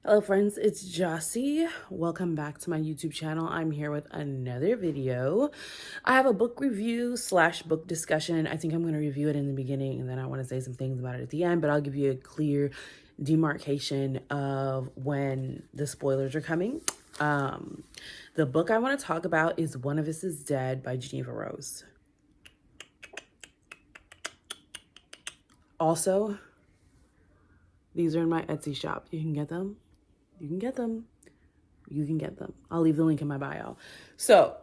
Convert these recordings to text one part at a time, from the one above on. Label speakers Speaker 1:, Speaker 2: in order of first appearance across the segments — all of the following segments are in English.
Speaker 1: Hello friends, it's Jossie. Welcome back to my YouTube channel. I'm here with another video. I have a book review slash book discussion. I think I'm going to review it in the beginning and then I want to say some things about it at the end, but I'll give you a clear demarcation of when the spoilers are coming. The book I want to talk about is One of Us is Dead by Geneva Rose. Also, these are in my Etsy shop. You can get them. You can get them. You can get them. I'll leave the link in my bio. So,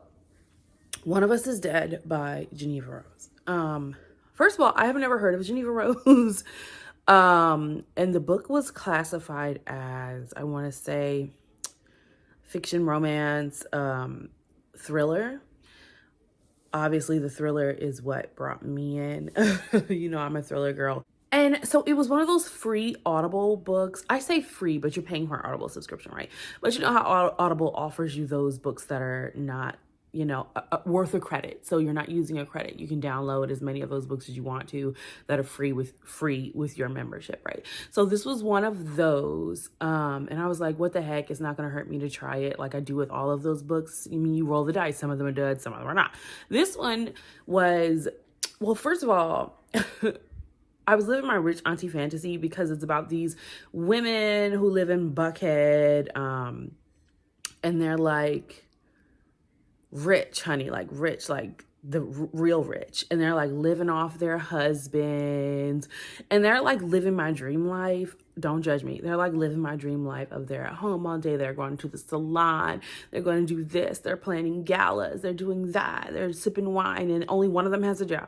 Speaker 1: One of Us is Dead by Geneva Rose. First of all, I have never heard of Geneva Rose. And the book was classified as, I want to say, fiction, romance, thriller. Obviously, the thriller is what brought me in. You know, I'm a thriller girl. And so it was one of those free Audible books. I say free, but you're paying for an Audible subscription, right? But you know how Audible offers you those books that are not, worth a credit. So you're not using a credit. You can download as many of those books as you want to that are free with your membership, right? So this was one of those. And I was like, what the heck? It's not going to hurt me to try it like I do with all of those books. I mean, you roll the dice. Some of them are good, some of them are not. This one was, well, first of all, I was living my rich auntie fantasy because it's about these women who live in Buckhead, and they're like rich, honey, like rich, like the real rich, and they're like living off their husbands, and they're like living my dream life. Don't judge me. They're like living my dream life of they're at home all day. They're going to the salon. They're going to do this. They're planning galas. They're doing that. They're sipping wine, and only one of them has a job.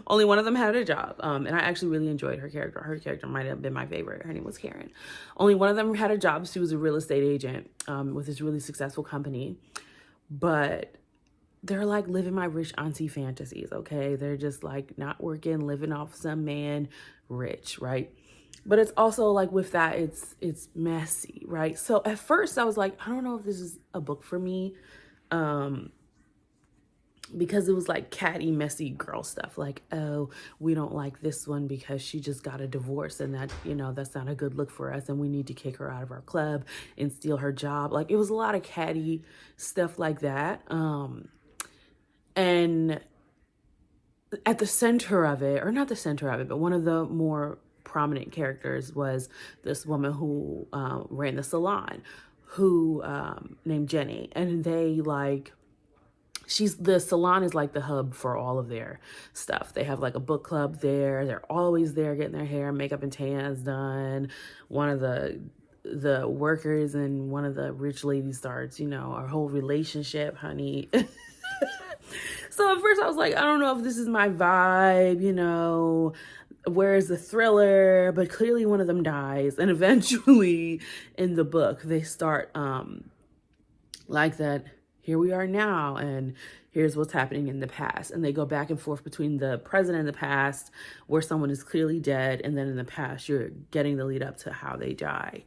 Speaker 1: Only one of them had a job. And I actually really enjoyed her character. Her character might have been my favorite. Her name was Karen. Only one of them had a job. She was a real estate agent with this really successful company. But they're like living my rich auntie fantasies, okay? They're just like not working, living off some man rich, right? But it's also like with that, it's messy, right? So at first I was like, I don't know if this is a book for me. Because it was like catty, messy girl stuff. Like, oh, we don't like this one because she just got a divorce and that, that's not a good look for us. And we need to kick her out of our club and steal her job. Like, it was a lot of catty stuff like that. And at the center of it, or not the center of it, but one of the more prominent characters was this woman who ran the salon, who named Jenny. And they like, the salon is like the hub for all of their stuff. They have like a book club there. They're always there getting their hair, makeup, and tans done. One of the workers and one of the rich ladies starts, our whole relationship, honey. So at first I was like, I don't know if this is my vibe, where's the thriller? But clearly one of them dies. And eventually in the book, they start like that, here we are now, and here's what's happening in the past. And they go back and forth between the present and the past, where someone is clearly dead, and then in the past, you're getting the lead up to how they die.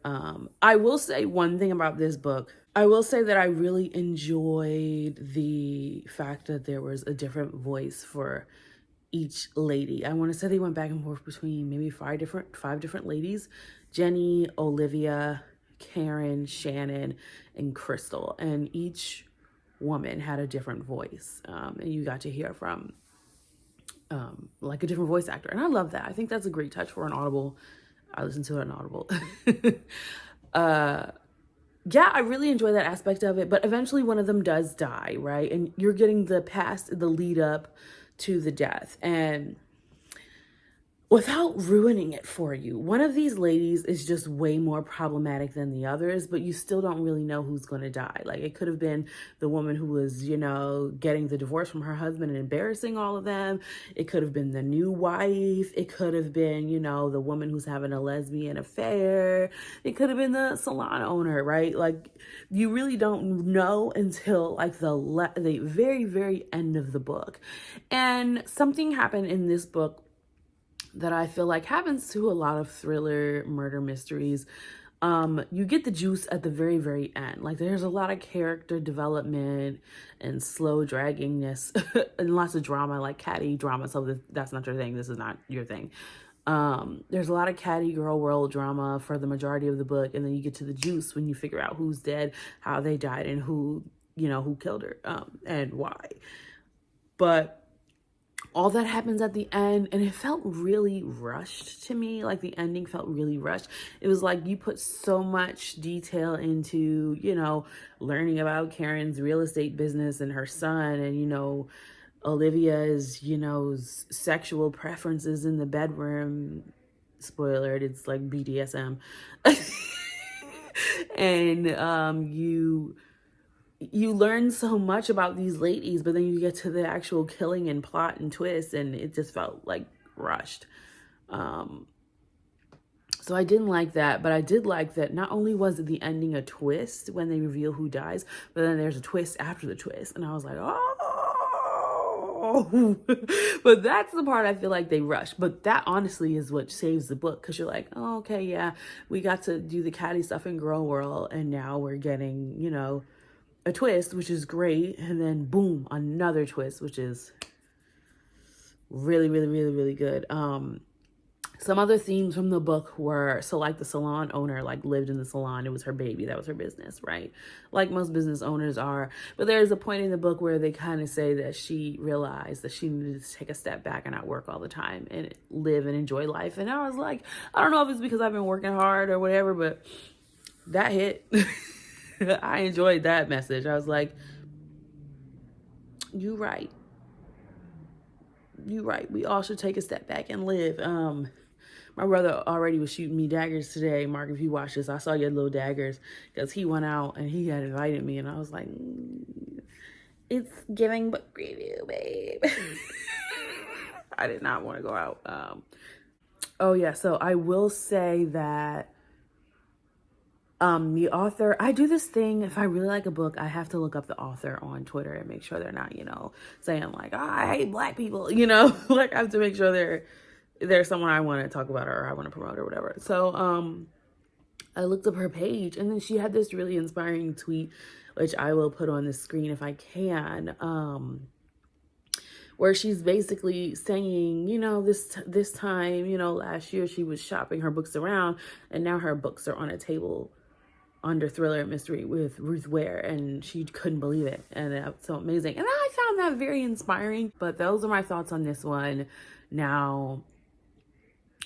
Speaker 1: I will say one thing about this book. I will say that I really enjoyed the fact that there was a different voice for each lady. I want to say they went back and forth between maybe five different ladies: Jenny, Olivia, Karen, Shannon, and Crystal. And each woman had a different voice. And you got to hear from like a different voice actor. And I love that. I think that's a great touch for an Audible. I listen to it on Audible. Yeah, I really enjoy that aspect of it. But eventually one of them does die, right? And you're getting the lead up to the death. And without ruining it for you, one of these ladies is just way more problematic than the others, but you still don't really know who's going to die. Like, it could have been the woman who was, getting the divorce from her husband and embarrassing all of them. It could have been the new wife. It could have been, the woman who's having a lesbian affair. It could have been the salon owner, right? Like, you really don't know until like the very, very end of the book. And something happened in this book that I feel like happens to a lot of thriller murder mysteries. You get the juice at the very, very end. Like, there's a lot of character development and slow draggingness and lots of drama, like catty drama. So that's not your thing. This is not your thing. There's a lot of catty girl world drama for the majority of the book, and then you get to the juice when you figure out who's dead, how they died, and who killed her, and why. But all that happens at the end, and it felt really rushed to me. Like, the ending felt really rushed. It was like you put so much detail into, learning about Karen's real estate business and her son, and, Olivia's, sexual preferences in the bedroom. Spoiler, it's like BDSM. And you learn so much about these ladies, but then you get to the actual killing and plot and twist, and it just felt like rushed. So I didn't like that, but I did like that not only was the ending a twist when they reveal who dies, but then there's a twist after the twist. And I was like, oh, but that's the part I feel like they rushed. But that honestly is what saves the book, because you're like, oh, okay, yeah, we got to do the catty stuff in Girl World, and now we're getting, a twist, which is great. And then boom, another twist, which is really, really, really, really good. Some other themes from the book were, so like the salon owner, like, lived in the salon. It was her baby. That was her business, right? Like most business owners are. But there's a point in the book where they kind of say that she realized that she needed to take a step back and not work all the time and live and enjoy life. And I was like, I don't know if it's because I've been working hard or whatever, but that hit. I enjoyed that message. I was like, you right. You right. We all should take a step back and live. My brother already was shooting me daggers today. Mark, if you watch this, I saw your little daggers, because he went out and he had invited me, and I was like, it's giving book review, babe. I did not want to go out. Oh yeah, so I will say that the author, I do this thing, if I really like a book, I have to look up the author on Twitter and make sure they're not, saying like, oh, I hate black people, like, I have to make sure there's someone I want to talk about or I want to promote or whatever. So I looked up her page, and then she had this really inspiring tweet, which I will put on the screen if I can, where she's basically saying, this time, last year she was shopping her books around, and now her books are on a table under Thriller and Mystery with Ruth Ware, and she couldn't believe it, and it's so amazing. And I found that very inspiring. But those are my thoughts on this one. Now,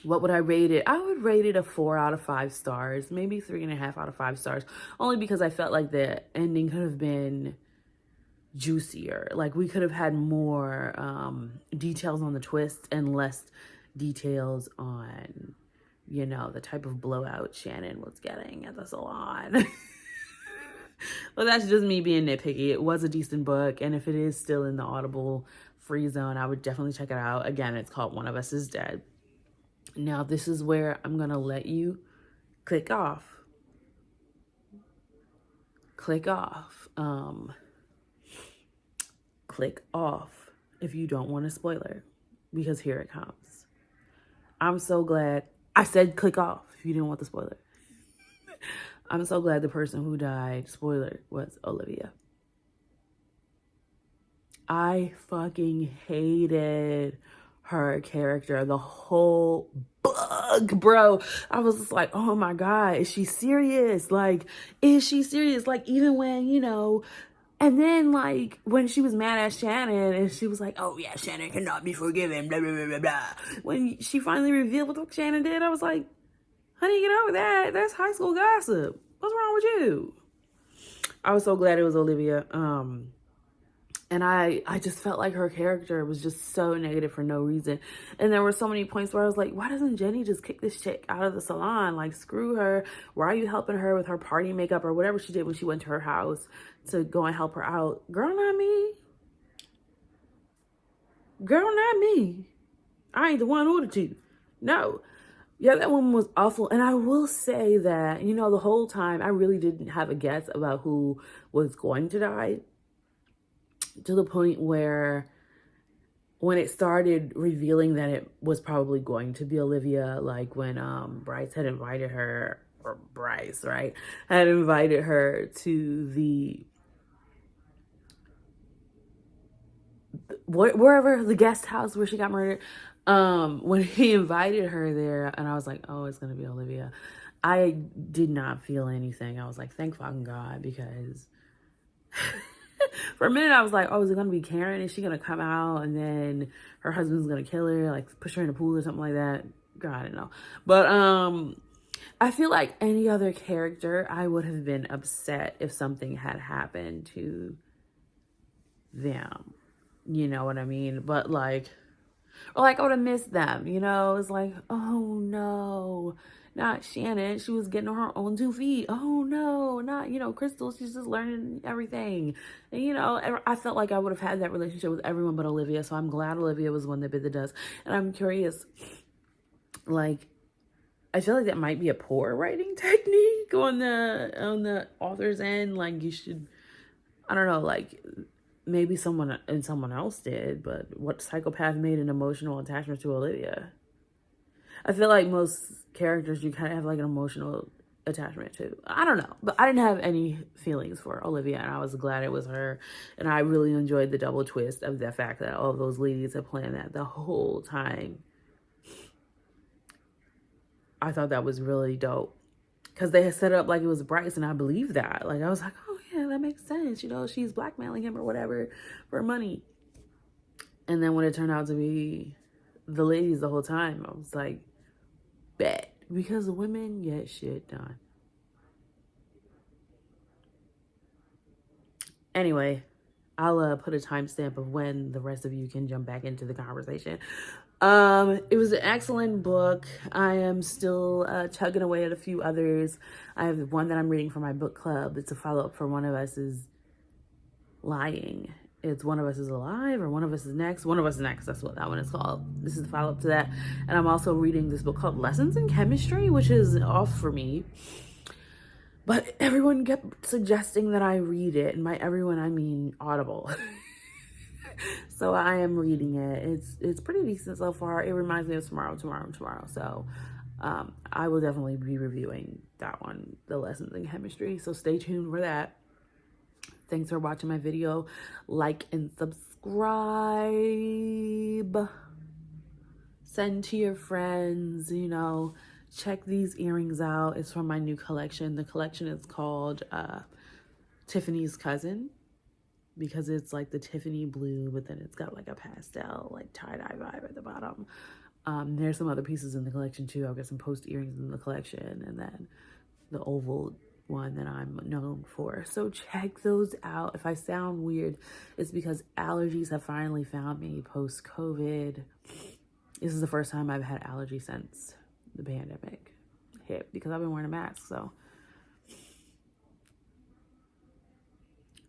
Speaker 1: what would I rate it? I would rate it a 4 out of 5 stars, maybe 3.5 out of 5 stars, only because I felt like the ending could have been juicier. Like, we could have had more details on the twist and less details on, the type of blowout Shannon was getting at the salon. But that's just me being nitpicky. It was a decent book, and if it is still in the Audible free zone, I would definitely check it out. Again, it's called One of Us is Dead. Now, this is where I'm going to let you click off. Click off. Click off if you don't want a spoiler, because here it comes. I'm so glad I said click off if you didn't want the spoiler. I'm so glad the person who died, spoiler, was Olivia. I fucking hated her character the whole book, bro. I was just like, oh my God, is she serious? Like, is she serious? Like, even when, and then, like, when she was mad at Shannon, and she was like, oh yeah, Shannon cannot be forgiven, blah, blah, blah, blah, blah. When she finally revealed what Shannon did, I was like, honey, get over that. That's high school gossip. What's wrong with you? I was so glad it was Olivia. And I just felt like her character was just so negative for no reason. And there were so many points where I was like, why doesn't Jenny just kick this chick out of the salon? Like, screw her. Why are you helping her with her party makeup or whatever she did when she went to her house to go and help her out? Girl, not me. Girl, not me. I ain't the one who ordered you. No. Yeah, that one was awful. And I will say that, the whole time I really didn't have a guess about who was going to die, to the point where when it started revealing that it was probably going to be Olivia, like when Bryce had invited her, or Bryce, right, had invited her to the wherever the guest house where she got murdered, When he invited her there, and I was like, oh, it's gonna be Olivia, I did not feel anything. I was like, thank fucking God, because for a minute I was like, oh, is it gonna be Karen? Is she gonna come out and then her husband's gonna kill her, like push her in a pool or something like that? God, I don't know. But I feel like any other character, I would have been upset if something had happened to them. You know what I mean? But like, or like I would have missed them, you know? It's like, oh no, not Shannon. She was getting on her own 2 feet. Oh no, not, you know, Crystal. She's just learning everything. And, you know, I felt like I would have had that relationship with everyone but Olivia. So I'm glad Olivia was the one that bit the dust. And I'm curious, like, I feel like that might be a poor writing technique on the author's end. Like, you should, I don't know, like maybe someone else did, but what psychopath made an emotional attachment to Olivia? I feel like most characters you kind of have like an emotional attachment to. I don't know, but I didn't have any feelings for Olivia, and I was glad it was her. And I really enjoyed the double twist of the fact that all of those ladies had planned that the whole time. I thought that was really dope because they had set it up like it was Bryce, and I believed that. Like, I was like, oh yeah, that makes sense. You know, she's blackmailing him or whatever for money. And then when it turned out to be the ladies the whole time, I was like, bet. Because the women get shit done. Anyway, I'll put a timestamp of when the rest of you can jump back into the conversation. It was an excellent book. I am still chugging away at a few others. I have one that I'm reading for my book club. It's a follow-up for One of Us is Lying. It's One of Us is Alive or One of Us is Next. One of Us is Next. That's what that one is called. This is the follow-up to that. And I'm also reading this book called Lessons in Chemistry, which is off for me. But everyone kept suggesting that I read it. And by everyone, I mean Audible. So I am reading it. It's pretty decent so far. It reminds me of Tomorrow. So I will definitely be reviewing that one, the Lessons in Chemistry. So stay tuned for that. Thanks for watching my video. Like and subscribe. Send to your friends, you know. Check these earrings out. It's from my new collection. The collection is called Tiffany's Cousin, because it's like the Tiffany blue, but then it's got like a pastel, like tie-dye vibe at the bottom. There's some other pieces in the collection too. I've got some post earrings in the collection, and then the oval one that I'm known for. So check those out. If I sound weird, it's because allergies have finally found me post-COVID. This is the first time I've had allergies since the pandemic hit, because I've been wearing a mask, so.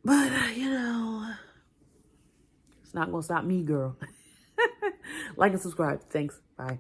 Speaker 1: But, you know, it's not gonna stop me, girl. Like and subscribe. Thanks. Bye.